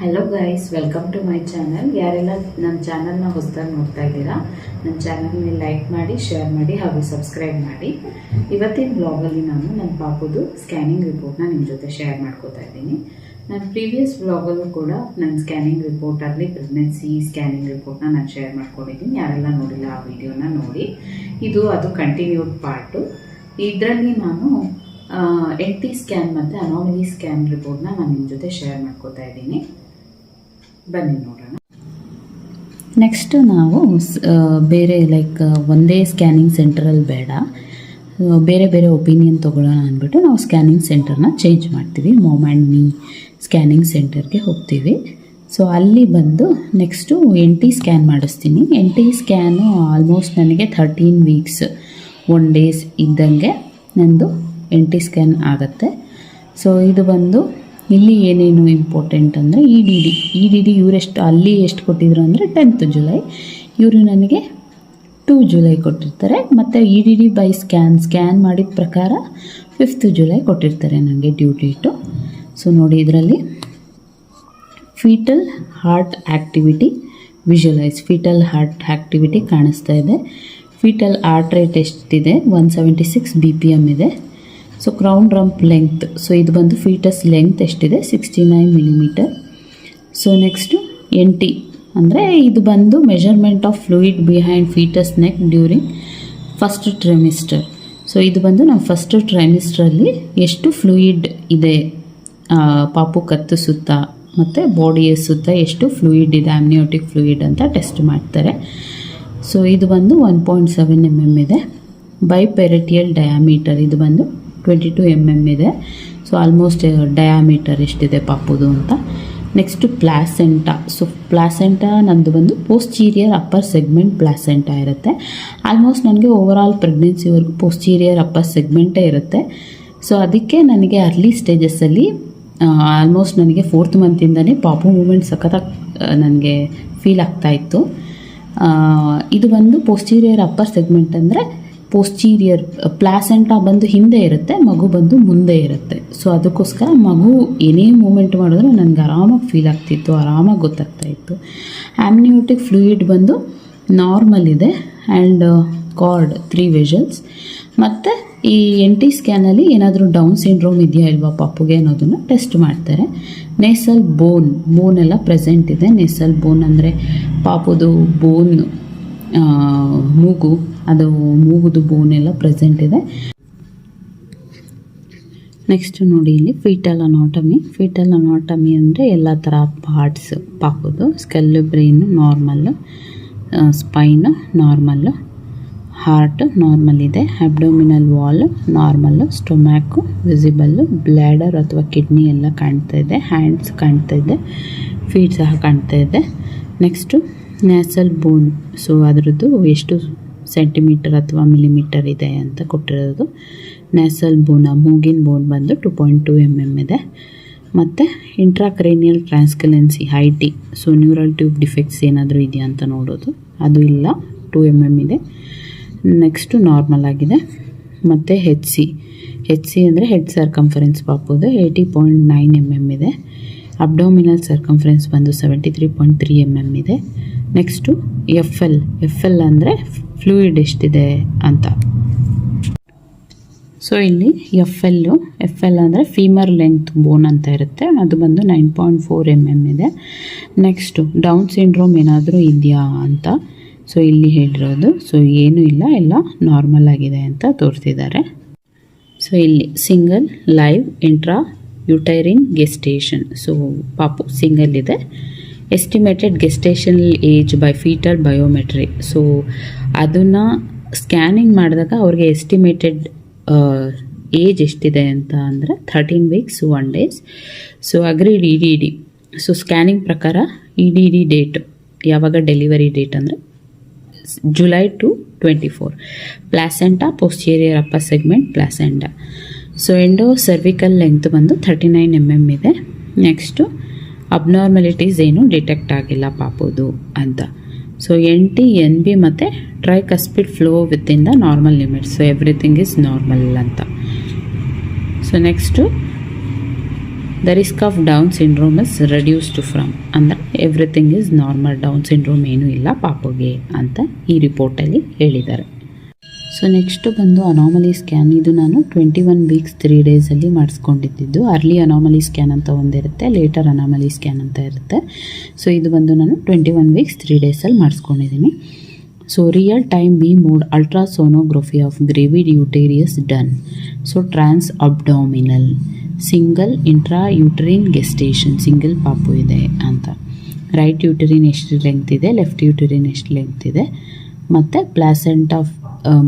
Hello guys, welcome to my channel. ಯಾರೆಲ್ಲ ನನ್ನ ಚಾನಲ್ನ ಹೊಸದಾಗಿ ನೋಡ್ತಾ ಇದ್ದೀರಾ, ನನ್ನ ಚಾನಲ್ನ ಲೈಕ್ ಮಾಡಿ, ಶೇರ್ ಮಾಡಿ ಹಾಗೂ ಸಬ್ಸ್ಕ್ರೈಬ್ ಮಾಡಿ. ಇವತ್ತಿನ ಬ್ಲಾಗಲ್ಲಿ ನಾನು ನನ್ನ ಪಾಪುದು ಸ್ಕ್ಯಾನಿಂಗ್ ರಿಪೋರ್ಟ್ನ ನಿಮ್ಮ ಜೊತೆ ಶೇರ್ ಮಾಡ್ಕೋತಾ ಇದ್ದೀನಿ. ನನ್ನ ಪ್ರೀವಿಯಸ್ ಬ್ಲಾಗಲ್ಲೂ ಕೂಡ ನನ್ನ ಸ್ಕ್ಯಾನಿಂಗ್ ರಿಪೋರ್ಟಲ್ಲಿ ಪ್ರೆಗ್ನೆನ್ಸಿ ಸ್ಕ್ಯಾನಿಂಗ್ ರಿಪೋರ್ಟ್ನ ನಾನು ಶೇರ್ ಮಾಡ್ಕೊಂಡಿದ್ದೀನಿ. ಯಾರೆಲ್ಲ ನೋಡಿಲ್ಲ ಆ ವಿಡಿಯೋನ ನೋಡಿ. ಅದು ಕಂಟಿನ್ಯೂಡ್ ಪಾರ್ಟು. ಇದರಲ್ಲಿ ನಾನು NT ಸ್ಕ್ಯಾನ್ ಮತ್ತು ಅನಾಮಲಿ ಸ್ಕ್ಯಾನ್ ರಿಪೋರ್ಟ್ನ ನಾನು ನಿಮ್ಮ ಜೊತೆ ಶೇರ್ ಮಾಡ್ಕೋತಾ ಇದ್ದೀನಿ. ಬನ್ನಿ ನೋಡೋಣ. ನೆಕ್ಸ್ಟು ನಾವು ಬೇರೆ ಒಂದೇ ಸ್ಕ್ಯಾನಿಂಗ್ ಸೆಂಟರಲ್ಲಿ ಬೇಡ, ಬೇರೆ ಬೇರೆ ಒಪಿನಿಯನ್ ತೊಗೊಳ್ಳೋಣ ಅಂದ್ಬಿಟ್ಟು ನಾವು ಸ್ಕ್ಯಾನಿಂಗ್ ಸೆಂಟರ್ನ ಚೇಂಜ್ ಮಾಡ್ತೀವಿ. ಮಾಮ್ ಆ್ಯಂಡ್ ಮೀ ಸ್ಕ್ಯಾನಿಂಗ್ ಸೆಂಟರ್ಗೆ ಹೋಗ್ತೀವಿ. ಸೊ ಅಲ್ಲಿ ಬಂದು ನೆಕ್ಸ್ಟು NT ಸ್ಕ್ಯಾನ್ ಮಾಡಿಸ್ತೀನಿ. NT ಸ್ಕ್ಯಾನು ಆಲ್ಮೋಸ್ಟ್ ನನಗೆ 13 ವೀಕ್ಸ್ 1 ಡೇಸ್ ಇದ್ದಂಗೆ ನಂದು NT ಸ್ಕ್ಯಾನ್ ಆಗುತ್ತೆ. ಸೊ ಇದು ಬಂದು ಇಲ್ಲಿ ಏನೇನು ಇಂಪಾರ್ಟೆಂಟ್ ಅಂದರೆ ಇ ಡಿ ಡಿ ಇವರೆಷ್ಟು ಅಲ್ಲಿ ಎಷ್ಟು ಕೊಟ್ಟಿದ್ರು ಅಂದರೆ 10th ಜುಲೈ, ಇವರು ನನಗೆ 2 ಜುಲೈ ಕೊಟ್ಟಿರ್ತಾರೆ. ಮತ್ತು EDD ಬೈ ಸ್ಕ್ಯಾನ್ ಮಾಡಿದ ಪ್ರಕಾರ 5th ಜುಲೈ ಕೊಟ್ಟಿರ್ತಾರೆ ನನಗೆ ಡ್ಯೂ ಡೇಟು. ಸೊ ನೋಡಿ, ಇದರಲ್ಲಿ fetal heart activity visualise, fetal heart activity ಕಾಣಿಸ್ತಾ ಇದೆ. ಫೀಟಲ್ ಹಾರ್ಟ್ ರೇಟ್ ಎಷ್ಟಿದೆ, 176 BPM ಇದೆ. So crown rump length, so ಇದು ಬಂದು ಫೀಟಸ್ ಲೆಂತ್ ಎಷ್ಟಿದೆ, 69 millimeter. ಸೊ ನೆಕ್ಸ್ಟು NT ಅಂದರೆ ಇದು ಬಂದು measurement of fluid behind foetus neck during first trimester. So ಇದು ಬಂದು ನಾವು ಫಸ್ಟ್ ಟ್ರೈಮಿಸ್ಟ್ರಲ್ಲಿ ಎಷ್ಟು ಫ್ಲೂಯಿಡ್ ಇದೆ ಪಾಪು ಕತ್ತು ಸುತ್ತ ಮತ್ತು ಬಾಡಿಯ ಸುತ್ತ ಎಷ್ಟು ಫ್ಲೂಯಿಡ್ ಇದೆ, ಆಮ್ನಿಯೋಟಿಕ್ ಫ್ಲೂಯಿಡ್ ಅಂತ ಟೆಸ್ಟ್ ಮಾಡ್ತಾರೆ. ಸೊ ಇದು ಬಂದು 1.7 mm ಇದೆ. ಬೈಪೆರಿಟಿಯಲ್ ಡಯಾಮೀಟರ್ ಇದು ಬಂದು 22 mm ಇದೆ. ಸೊ ಆಲ್ಮೋಸ್ಟ್ ಡಯಾಮೀಟರ್ ಎಷ್ಟಿದೆ ಪಾಪುದು ಅಂತ. Next placenta. ಸೊ ಪ್ಲಾಸೆಂಟಾ ನಂದು ಬಂದು ಪೋಸ್ಟೀರಿಯರ್ ಅಪ್ಪರ್ ಸೆಗ್ಮೆಂಟ್ ಪ್ಲಾಸೆಂಟಾ ಇರುತ್ತೆ. ಆಲ್ಮೋಸ್ಟ್ ನನಗೆ ಓವರಾಲ್ ಪ್ರೆಗ್ನೆನ್ಸಿವರೆಗೂ ಪೋಸ್ಟೀರಿಯರ್ ಅಪ್ಪರ್ ಸೆಗ್ಮೆಂಟೇ ಇರುತ್ತೆ. ಸೊ ಅದಕ್ಕೆ ನನಗೆ ಅರ್ಲಿ ಸ್ಟೇಜಸ್ಸಲ್ಲಿ ಆಲ್ಮೋಸ್ಟ್ ನನಗೆ 4th ಮಂತಿಂದನೇ ಪಾಪು ಮೂಮೆಂಟ್ ಸಖತ್ತಾಗಿ ನನಗೆ ಫೀಲ್ ಆಗ್ತಾಯಿತ್ತು. ಇದು ಬಂದು ಪೋಸ್ಟೀರಿಯರ್ ಅಪ್ಪರ್ ಸೆಗ್ಮೆಂಟ್ ಅಂದರೆ ಪೋಸ್ಟೀರಿಯರ್ ಪ್ಲಾಸೆಂಟಾ ಬಂದು ಹಿಂದೆ ಇರುತ್ತೆ, ಮಗು ಬಂದು ಮುಂದೆ ಇರುತ್ತೆ. ಸೊ ಅದಕ್ಕೋಸ್ಕರ ಮಗು ಏನೇ ಮೂಮೆಂಟ್ ಮಾಡಿದ್ರು ನನಗೆ ಆರಾಮಾಗಿ ಫೀಲ್ ಆಗ್ತಿತ್ತು, ಆರಾಮಾಗಿ ಗೊತ್ತಾಗ್ತಾಯಿತ್ತು. ಆಮ್ನಿಯೋಟಿಕ್ ಫ್ಲೂಯಿಡ್ ಬಂದು ನಾರ್ಮಲ್ ಇದೆ ಆ್ಯಂಡ್ ಕಾರ್ಡ್ 3 ವೆಜಲ್ಸ್. ಮತ್ತು ಈ NT ಸ್ಕ್ಯಾನಲ್ಲಿ ಏನಾದರೂ ಡೌನ್ ಸಿಂಡ್ರೋಮ್ ಇದೆಯಾ ಇಲ್ವಾ ಪಾಪುಗೆ ಅನ್ನೋದನ್ನು ಟೆಸ್ಟ್ ಮಾಡ್ತಾರೆ. ನೇಸಲ್ ಬೋನ್ ಎಲ್ಲ ಪ್ರೆಸೆಂಟ್ ಇದೆ. ನೇಸಲ್ ಬೋನ್ ಅಂದರೆ ಪಾಪುದು ಬೋನ್, ಮೂಗುದು ಬೋನ್ ಎಲ್ಲ ಪ್ರೆಸೆಂಟ್ ಇದೆ. ನೆಕ್ಸ್ಟ್ ನೋಡಿ, ಇಲ್ಲಿ ಫೀಟಲ್ ಅನಾಟಮಿ ಅಂದರೆ ಎಲ್ಲ ಥರ ಪಾರ್ಟ್ಸ್ ಪಾಪುದು. Skull, brain normal, spine normal, heart normal ಇದೆ, abdominal wall normal, stomach visible, bladder ಅಥವಾ ಕಿಡ್ನಿ ಎಲ್ಲ ಕಾಣ್ತಾ ಇದೆ, ಹ್ಯಾಂಡ್ಸ್ ಕಾಣ್ತಾ ಇದೆ, ಫೀಟ್ ಸಹ ಕಾಣ್ತಾ ಇದೆ. ನೆಕ್ಸ್ಟು ನ್ಯಾಸಲ್ ಬೋನ್. ಸೊ ಅದರದ್ದು ಎಷ್ಟು ಸೆಂಟಿಮೀಟರ್ ಅಥವಾ ಮಿಲಿಮೀಟರ್ ಇದೆ ಅಂತ ಕೊಟ್ಟಿರೋದು. ನ್ಯಾಸಲ್ ಬೋನ್, ಮೂಗಿನ ಬೋನ್ ಬಂದು 2.2 mm ಇದೆ. ಮತ್ತು intracranial translucency IT, so neural tube defects ಏನಾದರೂ ಇದೆಯಾ ಅಂತ ನೋಡೋದು, ಅದು ಇಲ್ಲ, 2 mm ಇದೆ. ನೆಕ್ಸ್ಟು ನಾರ್ಮಲ್ ಆಗಿದೆ. ಮತ್ತು HC ಅಂದರೆ ಹೆಡ್ ಸರ್ಕಂಫರೆನ್ಸ್ ಪಾಪುದು 80.9 mm ಇದೆ. ಅಬ್ಡೋಮಿನಲ್ ಸರ್ಕಂಫರೆನ್ಸ್ ಬಂದು 73.3 mm ಇದೆ. ನೆಕ್ಸ್ಟು FL ಅಂದರೆ ಫ್ಲೂಯಿಡ್ ಎಷ್ಟಿದೆ ಅಂತ. ಸೊ ಇಲ್ಲಿ FL ಅಂದರೆ ಫೀಮರ್ ಲೆಂತ್ ಬೋನ್ ಅಂತ ಇರುತ್ತೆ, ಅದು ಬಂದು 9.4 mm ಇದೆ. ನೆಕ್ಸ್ಟು ಡೌನ್ ಸಿಂಡ್ರೋಮ್ ಏನಾದರೂ ಇದೆಯಾ ಅಂತ ಸೊ ಇಲ್ಲಿ ಹೇಳಿರೋದು. ಸೊ ಏನೂ ಇಲ್ಲ, ಎಲ್ಲ ನಾರ್ಮಲ್ ಆಗಿದೆ ಅಂತ ತೋರಿಸಿದ್ದಾರೆ. ಸೊ ಇಲ್ಲಿ single live intra uterine gestation. So ಪಾಪು ಸಿಂಗಲ್ ಇದೆ. Estimated gestational age by fetal biometry. So ಅದನ್ನು ಸ್ಕ್ಯಾನಿಂಗ್ ಮಾಡಿದಾಗ ಅವ್ರಿಗೆ ಎಸ್ಟಿಮೇಟೆಡ್ ಏಜ್ ಎಷ್ಟಿದೆ ಅಂತ ಅಂದರೆ 13 weeks 1 days. So agreed EDD. So scanning ಪ್ರಕಾರ EDD ಡೇಟ್ ಯಾವಾಗ ಡೆಲಿವರಿ ಡೇಟ್ ಅಂದರೆ July 24. Placenta posterior upper segment placenta. So endo cervical length ಬಂದು 39 mm ಇದೆ. ನೆಕ್ಸ್ಟು ಅಬ್ನಾರ್ಮಲಿಟೀಸ್ ಏನು ಡಿಟೆಕ್ಟ್ ಆಗಿಲ್ಲ ಪಾಪುದು ಅಂತ. ಸೊ NT NB ಮತ್ತು tricuspid flow within the normal limits. So everything is normal ಅಂತ. So next the risk of Down syndrome is reduced from, ಅಂದರೆ everything is normal, Down syndrome ಏನೂ ಇಲ್ಲ ಪಾಪುಗೆ ಅಂತ ಈ ರಿಪೋರ್ಟಲ್ಲಿ ಹೇಳಿದ್ದಾರೆ. ಸೊ ನೆಕ್ಸ್ಟು ಬಂದು ಅನಾಮಲಿ ಸ್ಕ್ಯಾನ್. ಇದು ನಾನು 21 ವೀಕ್ಸ್ 3 ಡೇಸಲ್ಲಿ ಮಾಡಿಸ್ಕೊಂಡಿದ್ದು. ಅರ್ಲಿ ಅನಾಮಲಿ ಸ್ಕ್ಯಾನ್ ಅಂತ ಒಂದಿರುತ್ತೆ, ಲೇಟರ್ ಅನಾಮಲಿ ಸ್ಕ್ಯಾನ್ ಅಂತ ಇರುತ್ತೆ. ಸೊ ಇದು ಬಂದು ನಾನು 21 ವೀಕ್ಸ್ 3 ಡೇಸಲ್ಲಿ ಮಾಡಿಸ್ಕೊಂಡಿದ್ದೀನಿ. So real time B mode ultrasonography of gravid uterus done. So trans abdominal single intra uterine gestation, single ಪಾಪು ಇದೆ ಅಂತ. ರೈಟ್ ಯೂಟರಿನ್ ಎಷ್ಟು ಲೆಂತ್ ಇದೆ, ಲೆಫ್ಟ್ ಯೂಟರಿನ್ ಎಷ್ಟು ಲೆಂತ್ ಇದೆ, ಮತ್ತು ಪ್ಲಾಸೆಂಟಾ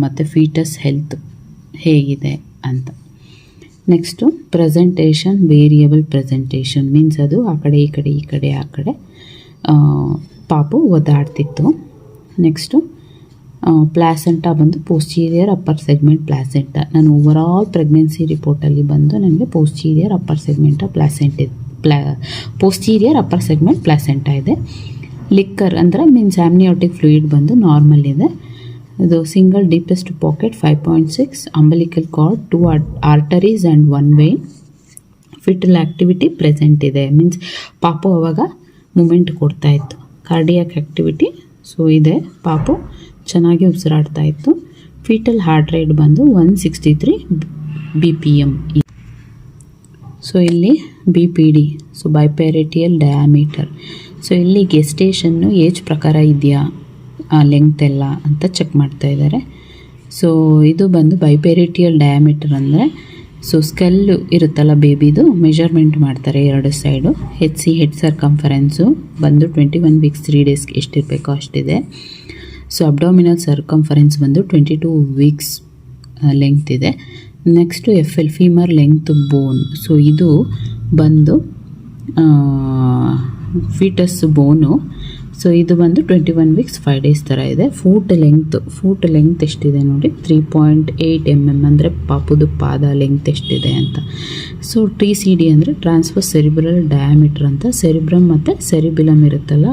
ಮತ್ತು ಫೀಟಸ್ ಹೆಲ್ತ್ ಹೇಗಿದೆ ಅಂತ. Next presentation, variable presentation means ಅದು ಆ ಕಡೆ ಈ ಕಡೆ ಈ ಕಡೆ ಆ ಕಡೆ ಪಾಪು ಒದ್ದಾಡ್ತಿತ್ತು. ನೆಕ್ಸ್ಟು ಪ್ಲಾಸೆಂಟಾ ಬಂದು ಪೋಸ್ಟೀರಿಯರ್ ಅಪ್ಪರ್ ಸೆಗ್ಮೆಂಟ್ ಪ್ಲಾಸೆಂಟಾ. ನಾನು ಓವರಾಲ್ ಪ್ರೆಗ್ನೆನ್ಸಿ ರಿಪೋರ್ಟಲ್ಲಿ ಬಂದು ನನಗೆ posterior upper segment posterior upper segment placenta ಇದೆ. ಲಿಕ್ಕರ್ ಅಂದರೆ ಮೀನ್ಸ್ ಆಮ್ನಿಯೋಟಿಕ್ ಫ್ಲೂಯಿಡ್ ಬಂದು ನಾರ್ಮಲ್ ಇದೆ. ಇದು single deepest pocket 5.6, umbilical cord, 2 arteries and 1 vein. Fetal activity present ಇದೆ, ಮೀನ್ಸ್ ಪಾಪು ಅವಾಗ ಮೂಮೆಂಟ್ ಕೊಡ್ತಾ ಇತ್ತು. ಕಾರ್ಡಿಯಾಕ್ ಆ್ಯಕ್ಟಿವಿಟಿ ಸೊ ಇದೆ, ಪಾಪು ಚೆನ್ನಾಗಿ ಉಸಿರಾಡ್ತಾ ಇತ್ತು. ಫೀಟಲ್ ಹಾರ್ಟ್ ರೇಟ್ ಬಂದು 163 BPM. ಸೊ ಇಲ್ಲಿ BPD, ಸೊ ಬೈಪೆರಿಟಿಯಲ್ ಡಯಾಮೀಟರ್. ಸೊ ಇಲ್ಲಿ ಗೆಸ್ಟೇಷನ್ನು ಏಜ್ ಪ್ರಕಾರ ಇದೆಯಾ, ಲೆಂತ್ ಎಲ್ಲ ಅಂತ ಚೆಕ್ ಮಾಡ್ತಾ ಇದ್ದಾರೆ. ಸೊ ಇದು ಬಂದು ಬೈಪೆರಿಟಿಯಲ್ ಡಯಾಮೀಟರ್ ಅಂದರೆ ಸೊ ಸ್ಕೆಲ್ಲು ಇರುತ್ತಲ್ಲ ಬೇಬಿದು ಮೆಜರ್ಮೆಂಟ್ ಮಾಡ್ತಾರೆ 2 ಸೈಡು. ಹೆಡ್ ಸರ್ಕಂಫರೆನ್ಸು ಬಂದು 21 ವೀಕ್ಸ್ 3 ಡೇಸ್ಗೆ ಎಷ್ಟಿರಬೇಕೋ ಅಷ್ಟಿದೆ. ಸೊ ಅಬ್ಡಾಮಿನಲ್ ಸರ್ಕಂಫರೆನ್ಸ್ ಬಂದು 22 ವೀಕ್ಸ್ ಲೆಂತ್ ಇದೆ. ನೆಕ್ಸ್ಟು FL ಫೀಮರ್ ಲೆಂತ್ ಬೋನ್. ಸೊ ಇದು ಬಂದು ಫೀಟಸ್ ಬೋನು. ಸೊ ಇದು ಬಂದು 21 ವೀಕ್ಸ್ 5 ಡೇಸ್ ಥರ ಇದೆ. ಫೂಟ್ ಲೆಂತ್ ಎಷ್ಟಿದೆ ನೋಡಿ, 3.8 mm ಅಂದರೆ ಪಾಪುದು ಪಾದ ಲೆಂತ್ ಎಷ್ಟಿದೆ ಅಂತ. ಸೊ TCD ಅಂದರೆ ಟ್ರಾನ್ಸ್ಫರ್ ಸೆರಿಬ್ರಲ್ ಡಯಾಮೀಟರ್ ಅಂತ. ಸೆರಿಬ್ರಮ್ ಮತ್ತು ಸೆರಿಬಿಲಮ್ ಇರುತ್ತಲ್ಲ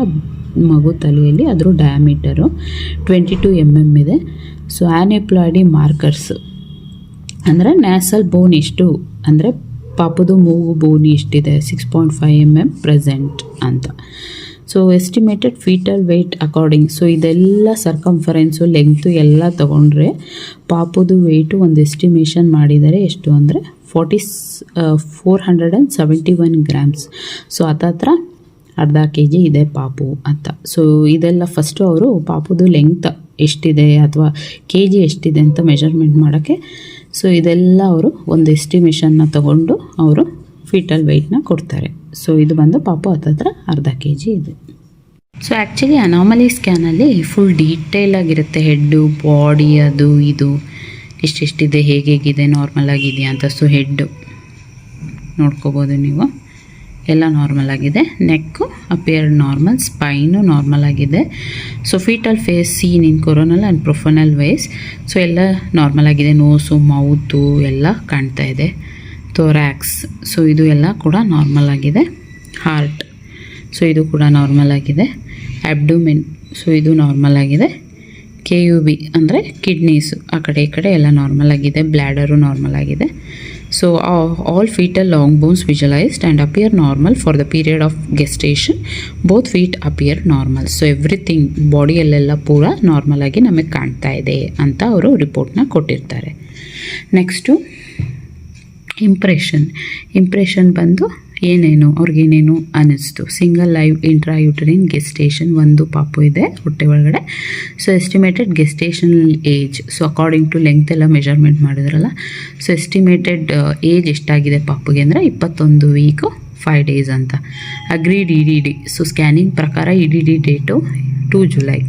ಮಗು ತಲೆಯಲ್ಲಿ, ಅದ್ರ ಡಯಾಮೀಟರು 22 mm ಇದೆ. ಸೊ ಆನೆಪ್ಲಾಯ್ಡಿ ಮಾರ್ಕರ್ಸ್ ಅಂದರೆ ನ್ಯಾಸಲ್ ಬೋನ್ ಎಷ್ಟು ಅಂದರೆ ಪಾಪುದು ಮೂಗು ಬೋನ್ ಎಷ್ಟಿದೆ, 6.5 mm ಪ್ರೆಸೆಂಟ್ ಅಂತ. So estimated fetal weight according. So ಇದೆಲ್ಲ ಸರ್ಕಂಫರೆನ್ಸು ಲೆಂಗ್ತು ಎಲ್ಲ ತೊಗೊಂಡ್ರೆ ಪಾಪುದು ವೆಯ್ಟು ಒಂದು ಎಸ್ಟಿಮೇಷನ್ ಮಾಡಿದ್ದಾರೆ. ಎಷ್ಟು ಅಂದರೆ 471 ಗ್ರಾಮ್ಸ್. ಸೊ ಹತ್ತತ್ರ ಅರ್ಧ kg ಇದೆ ಪಾಪು ಅಂತ. ಸೊ ಇದೆಲ್ಲ ಫಸ್ಟು ಅವರು ಪಾಪುದು ಲೆಂಗ್ತ್ ಎಷ್ಟಿದೆ ಅಥವಾ kg ಎಷ್ಟಿದೆ ಅಂತ ಮೆಜರ್ಮೆಂಟ್ ಮಾಡೋಕ್ಕೆ ಸೊ ಇದೆಲ್ಲ ಅವರು ಒಂದು ಎಸ್ಟಿಮೇಷನ್ನ ತಗೊಂಡು ಅವರು ಫೀಟಲ್ ವೆಯ್ಟ್ನ ಕೊಡ್ತಾರೆ. ಸೊ ಇದು ಬಂದು ಪಾಪು ಹತ್ತತ್ರ ಅರ್ಧ kg ಇದೆ. ಸೊ ಆ್ಯಕ್ಚುಲಿ ಅನಾಮಲಿ ಸ್ಕ್ಯಾನಲ್ಲಿ ಫುಲ್ ಡೀಟೇಲಾಗಿರುತ್ತೆ, ಹೆಡ್ಡು ಬಾಡಿ ಅದು ಇದು ಎಷ್ಟೆಷ್ಟಿದೆ, ಹೇಗಿದೆ, ನಾರ್ಮಲ್ ಆಗಿದೆಯಾ ಅಂತ. ಸೊ ಹೆಡ್ಡು ನೋಡ್ಕೋಬೋದು ನೀವು, ಎಲ್ಲ ನಾರ್ಮಲ್ ಆಗಿದೆ. Neck appear normal, spine normal ಆಗಿದೆ. So fetal face seen in coronal and profile views. So ಎಲ್ಲ ನಾರ್ಮಲ್ ಆಗಿದೆ. ನೋಸು ಮೌತು ಎಲ್ಲ ಕಾಣ್ತಾ ಇದೆ. ಥೊರ್ಯಾಕ್ಸ್ ಸೊ ಇದು ಎಲ್ಲ ಕೂಡ ನಾರ್ಮಲ್ ಆಗಿದೆ. ಹಾರ್ಟ್ ಸೊ ಇದು ಕೂಡ ನಾರ್ಮಲ್ ಆಗಿದೆ. ಅಬ್ಡೋಮೆನ್ ಸೊ ಇದು ನಾರ್ಮಲ್ ಆಗಿದೆ. KUB ಅಂದರೆ ಕಿಡ್ನೀಸು ಆ ಕಡೆ ಈ ಕಡೆ ಎಲ್ಲ ನಾರ್ಮಲ್ ಆಗಿದೆ. ಬ್ಲ್ಯಾಡರು ನಾರ್ಮಲ್ ಆಗಿದೆ. So all fetal long bones visualised and appear normal for the period of gestation. Both feet appear normal. So everything ಬಾಡಿಯಲ್ಲೆಲ್ಲ ಪೂರ ನಾರ್ಮಲ್ ಆಗಿ ನಮಗೆ ಕಾಣ್ತಾ ಇದೆ ಅಂತ ಅವರು ರಿಪೋರ್ಟ್ನ ಕೊಟ್ಟಿರ್ತಾರೆ. ನೆಕ್ಸ್ಟು ಇಂಪ್ರೆಷನ್ ಬಂದು ಅವ್ರಿಗೇನೇನು ಅನ್ನಿಸ್ತು. Single live intra uterine gestation, ಒಂದು ಪಾಪು ಇದೆ ಹೊಟ್ಟೆ ಒಳಗಡೆ. So estimated gestational age. So according to length ಎಲ್ಲ ಮೆಜರ್ಮೆಂಟ್ ಮಾಡಿದ್ರಲ್ಲ, ಸೊ ಎಸ್ಟಿಮೇಟೆಡ್ ಏಜ್ ಎಷ್ಟಾಗಿದೆ ಪಾಪುಗೆ ಅಂದರೆ 21 ವೀಕು 5 ಡೇಸ್ ಅಂತ. Agreed EDD. ಸೊ ಸ್ಕ್ಯಾನಿಂಗ್ ಪ್ರಕಾರ EDD date 2 July.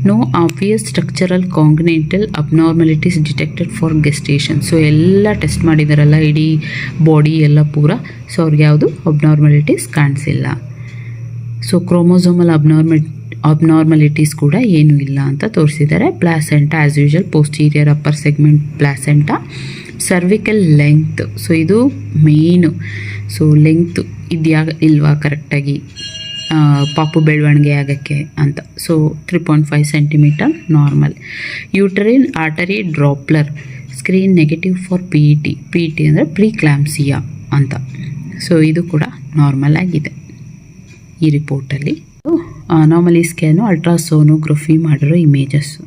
No obvious structural congenital abnormalities detected for gestation. So ಎಲ್ಲ ಟೆಸ್ಟ್ ಮಾಡಿದಾರಲ್ಲ ಇಡೀ ಬಾಡಿ ಎಲ್ಲ ಪೂರ. ಸೊ ಅವ್ರಿಗೆ ಯಾವುದು ಅಬ್ನಾರ್ಮಲಿಟೀಸ್ ಕಾಣಿಸಿಲ್ಲ. ಸೊ ಕ್ರೋಮೋಸೋಮಲ್ ಅಬ್ನಾರ್ಮಲಿಟೀಸ್ ಕೂಡ ಏನೂ ಇಲ್ಲ ಅಂತ ತೋರಿಸಿದ್ದಾರೆ. Placenta as usual posterior upper segment placenta. Cervical length so ಇದು ಮೇನು. ಸೊ ಲೆಂತ್ ಇದೆಯಾ ಇಲ್ವಾ ಕರೆಕ್ಟಾಗಿ ಪಾಪು ಬೆಳವಣಿಗೆ ಆಗೋಕ್ಕೆ ಅಂತ. So 3.5 centimetre normal. Uterine artery Doppler screen negative for PET ಅಂದರೆ ಪ್ರೀಕ್ಲಾಂಪ್ಸಿಯಾ ಅಂತ. ಸೊ ಇದು ಕೂಡ ನಾರ್ಮಲ್ ಆಗಿದೆ ಈ ರಿಪೋರ್ಟಲ್ಲಿ. ನಾರ್ಮಲಿ ಸ್ಕ್ಯಾನು ಅಲ್ಟ್ರಾಸೋನೋಗ್ರಫಿ ಮಾಡಿರೋ ಇಮೇಜಸ್ಸು.